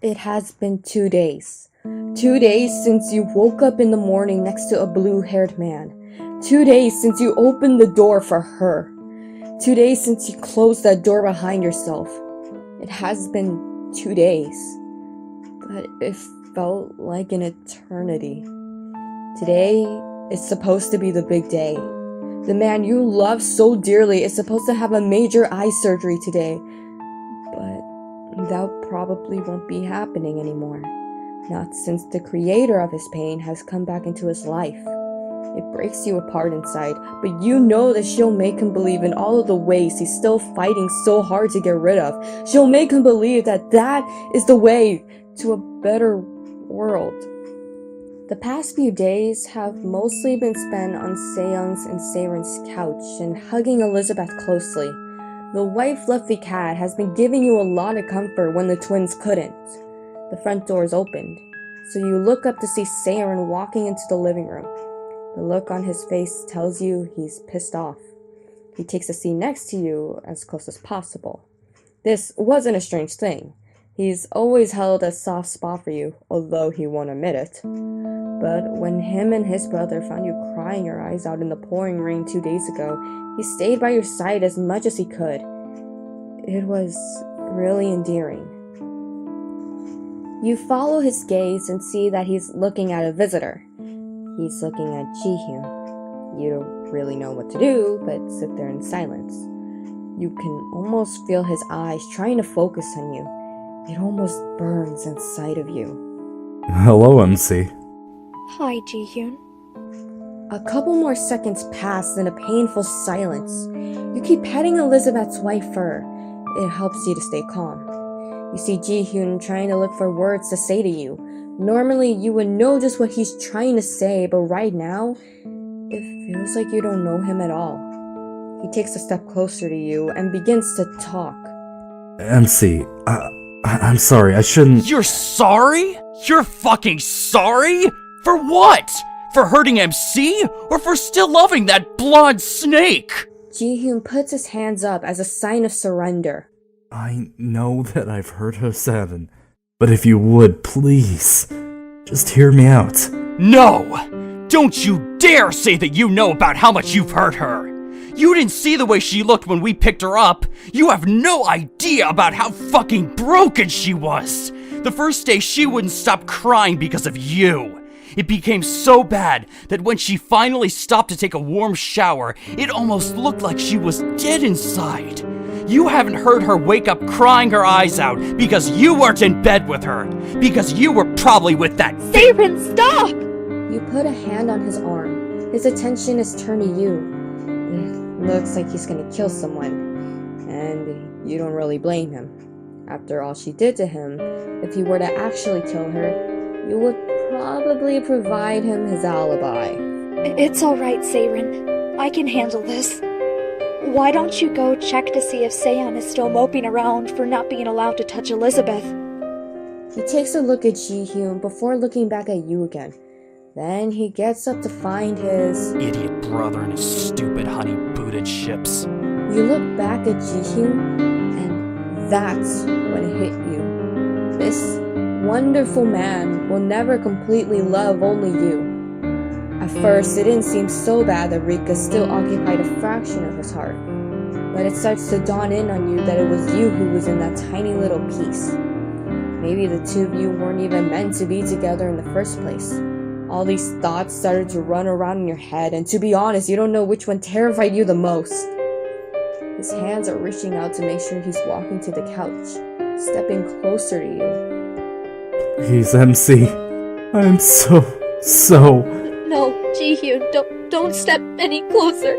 It has been 2 days. 2 days since you woke up in the morning next to a blue-haired man. 2 days since you opened the door for her. 2 days since you closed that door behind yourself. It has been 2 days. But it felt like an eternity. Today is supposed to be the big day. The man you love so dearly is supposed to have a major eye surgery today. But that probably won't be happening anymore. Not since the creator of his pain has come back into his life. It breaks you apart inside, but you know that she'll make him believe in all of the ways he's still fighting so hard to get rid of. She'll make him believe that that is the way to a better world. The past few days have mostly been spent on Seon's and Seiren's couch and hugging Elizabeth closely. The white fluffy cat has been giving you a lot of comfort when the twins couldn't. The front door is opened, so you look up to see Seiren walking into the living room. The look on his face tells you he's pissed off. He takes a seat next to you as close as possible. This wasn't a strange thing. He's always held a soft spot for you, although he won't admit it. But when him and his brother found you crying your eyes out in the pouring rain 2 days ago, he stayed by your side as much as he could. It was really endearing. You follow his gaze and see that he's looking at a visitor. He's looking at Jihyun. You don't really know what to do, but sit there in silence. You can almost feel his eyes trying to focus on you. It almost burns inside of you. Hello, MC. Hi, Jihyun. A couple more seconds pass in a painful silence. You keep petting Elizabeth's white fur. It helps you to stay calm. You see Jihyun trying to look for words to say to you. Normally, you would know just what he's trying to say, but right now, it feels like you don't know him at all. He takes a step closer to you and begins to talk. MC, I'm sorry, I shouldn't... You're sorry? You're fucking sorry? For what? For hurting MC? Or for still loving that blonde snake? Jihyun puts his hands up as a sign of surrender. I know that I've hurt her, Seven, but if you would, please, just hear me out. No! Don't you dare say that you know about how much you've hurt her! You didn't see the way she looked when we picked her up! You have no idea about how fucking broken she was! The first day she wouldn't stop crying because of you! It became so bad that when she finally stopped to take a warm shower, it almost looked like she was dead inside. You haven't heard her wake up crying her eyes out because you weren't in bed with her. Because you were probably with that— Seiren, stop! You put a hand on his arm. His attention is turned to you. It looks like he's gonna kill someone. And you don't really blame him. After all she did to him, if he were to actually kill her, you would probably provide him his alibi. It's alright, Seiren. I can handle this. Why don't you go check to see if Seon is still moping around for not being allowed to touch Elizabeth? He takes a look at Jihyun before looking back at you again. Then he gets up to find his idiot brother and his stupid honey-booted ships. You look back at Jihyun, and that's when it hit you. This wonderful man will never completely love only you. At first, it didn't seem so bad that Rika still occupied a fraction of his heart. But it starts to dawn in on you that it was you who was in that tiny little piece. Maybe the two of you weren't even meant to be together in the first place. All these thoughts started to run around in your head, and to be honest, you don't know which one terrified you the most. His hands are reaching out to make sure he's walking to the couch, stepping closer to you. Please, MC. I'm so... No, Jihyun, don't step any closer.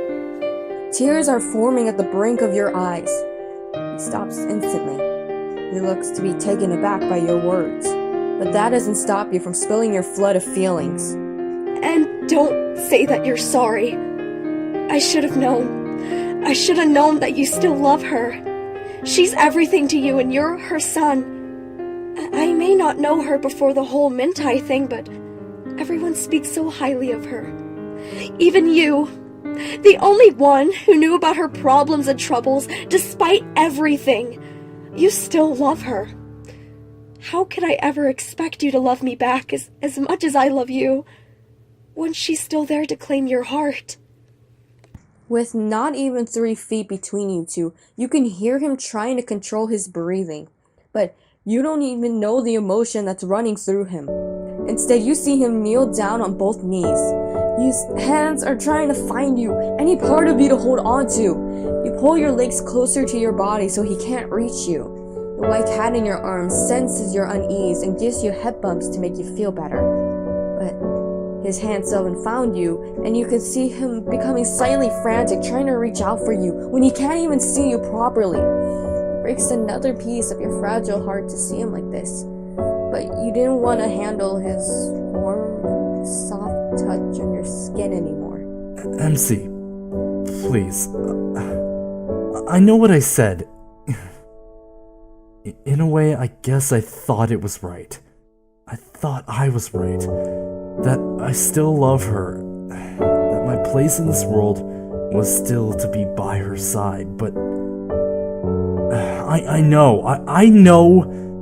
Tears are forming at the brink of your eyes. He stops instantly. He looks to be taken aback by your words, but that doesn't stop you from spilling your flood of feelings. And don't say that you're sorry. I should have known. I should have known that you still love her. She's everything to you and you're her son. I may not know her before the whole Mintai thing, but everyone speaks so highly of her. Even you, the only one who knew about her problems and troubles despite everything. You still love her. How could I ever expect you to love me back as much as I love you, when she's still there to claim your heart? With not even 3 feet between you two, you can hear him trying to control his breathing. But you don't even know the emotion that's running through him. Instead, you see him kneel down on both knees. His hands are trying to find you, any part of you to hold on to. You pull your legs closer to your body so he can't reach you. The white cat in your arms senses your unease and gives you head bumps to make you feel better. But his hands still haven't found you, and you can see him becoming slightly frantic, trying to reach out for you when he can't even see you properly. It breaks another piece of your fragile heart to see him like this. But you didn't want to handle his warm, soft touch on your skin anymore. MC, please. I know what I said. In a way, I guess I thought it was right. I thought I was right. That I still love her. That my place in this world was still to be by her side. But I know.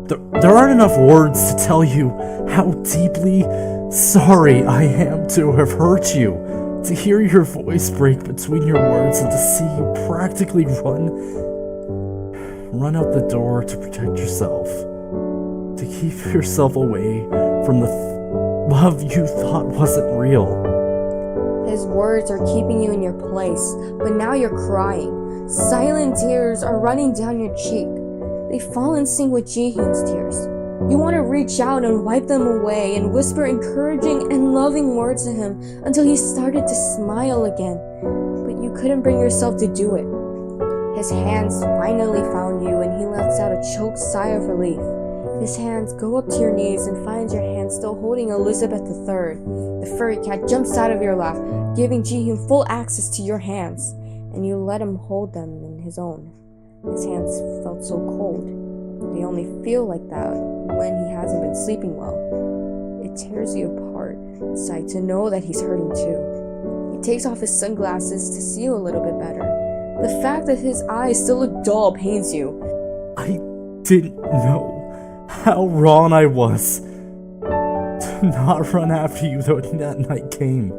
There aren't enough words to tell you how deeply sorry I am to have hurt you. To hear your voice break between your words and to see you practically run out the door to protect yourself. To keep yourself away from the love you thought wasn't real. His words are keeping you in your place, but now you're crying. Silent tears are running down your cheek. They fall in sync with Jihyun's tears. You want to reach out and wipe them away and whisper encouraging and loving words to him until he started to smile again, but you couldn't bring yourself to do it. His hands finally found you and he lets out a choked sigh of relief. His hands go up to your knees and finds your hand still holding Elizabeth III. The furry cat jumps out of your lap, giving Jihyun full access to your hands, and you let him hold them in his own. His hands felt so cold. They only feel like that when he hasn't been sleeping well. It tears you apart inside to know that he's hurting too. He takes off his sunglasses to see you a little bit better. The fact that his eyes still look dull pains you. I didn't know how wrong I was to not run after you when that night came.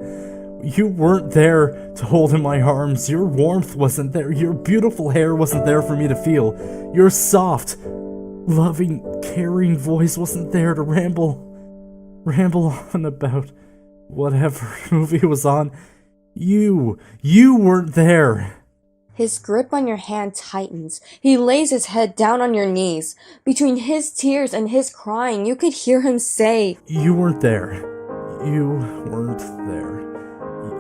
You weren't there to hold in my arms. Your warmth wasn't there. Your beautiful hair wasn't there for me to feel. Your soft, loving, caring voice wasn't there to ramble on about whatever movie was on. You weren't there. His grip on your hand tightens. He lays his head down on your knees. Between his tears and his crying, you could hear him say, You weren't there. You weren't there.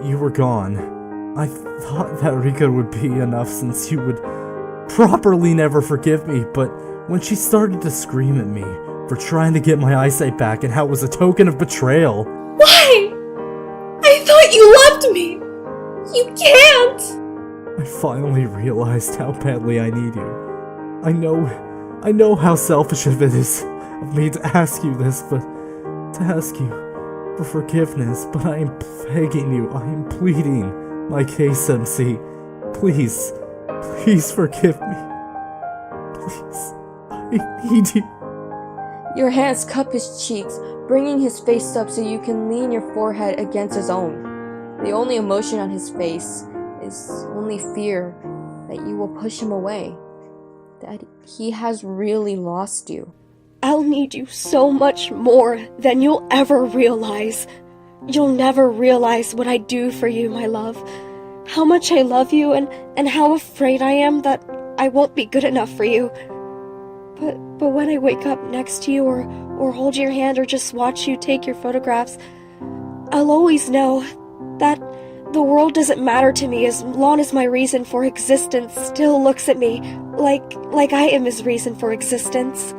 You were gone. I thought that Rika would be enough since you would properly never forgive me, but when she started to scream at me for trying to get my eyesight back and how it was a token of betrayal... Why? I thought you loved me! You can't! I finally realized how badly I need you. I know how selfish of it is of me to ask you this, but to ask you for forgiveness, but I am begging you, I am pleading my case, MC. Please forgive me. Please, I need you. Your hands cup his cheeks, bringing his face up so you can lean your forehead against his own. The only emotion on his face is only fear that you will push him away, that he has really lost you. I'll need you so much more than you'll ever realize. You'll never realize what I do for you, my love. How much I love you and how afraid I am that I won't be good enough for you. But when I wake up next to you or hold your hand or just watch you take your photographs, I'll always know that the world doesn't matter to me as long as my reason for existence still looks at me like I am his reason for existence.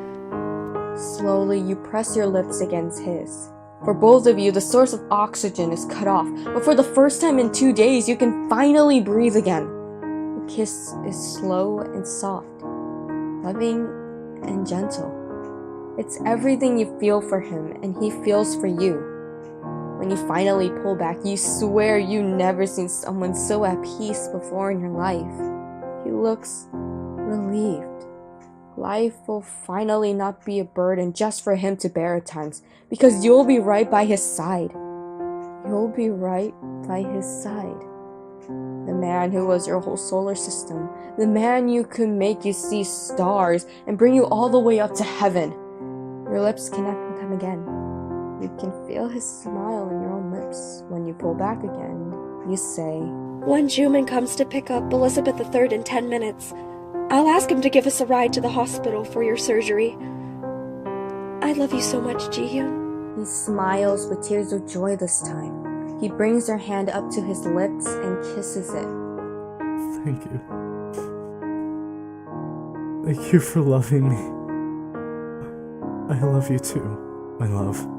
Slowly, you press your lips against his. For both of you, the source of oxygen is cut off, but for the first time in 2 days, you can finally breathe again. The kiss is slow and soft, loving and gentle. It's everything you feel for him, and he feels for you. When you finally pull back, you swear you never seen someone so at peace before in your life. He looks relieved. Life will finally not be a burden just for him to bear at times, because you'll be right by his side. You'll be right by his side. The man who was your whole solar system. The man who could make you see stars and bring you all the way up to heaven. Your lips connect with him again. You can feel his smile in your own lips. When you pull back again, you say, When Juman comes to pick up Elizabeth III in 10 minutes, I'll ask him to give us a ride to the hospital for your surgery. I love you so much, Ji-hyun. He smiles with tears of joy this time. He brings her hand up to his lips and kisses it. Thank you. Thank you for loving me. I love you too, my love.